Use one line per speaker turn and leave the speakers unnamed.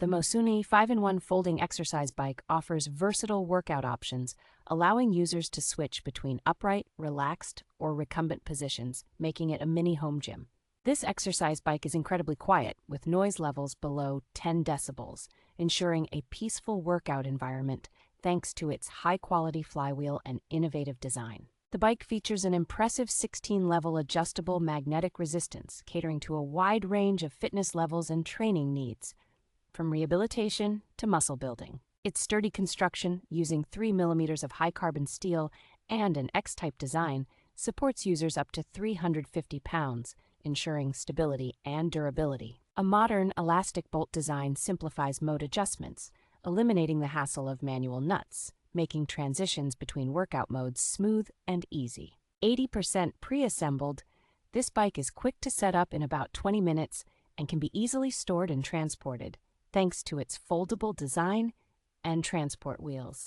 The MOSUNY 5-in-1 folding exercise bike offers versatile workout options, allowing users to switch between upright, relaxed, or recumbent positions, making it a mini home gym. This exercise bike is incredibly quiet, with noise levels below 10 decibels, ensuring a peaceful workout environment thanks to its high-quality flywheel and innovative design. The bike features an impressive 16-level adjustable magnetic resistance, catering to a wide range of fitness levels and training needs, from rehabilitation to muscle building. Its sturdy construction, using 3 millimeters of high-carbon steel and an X-type design, supports users up to 350 pounds, ensuring stability and durability. A modern elastic bolt design simplifies mode adjustments, eliminating the hassle of manual nuts, making transitions between workout modes smooth and easy. 80% pre-assembled, this bike is quick to set up in about 20 minutes and can be easily stored and transported, thanks to its foldable design and transport wheels.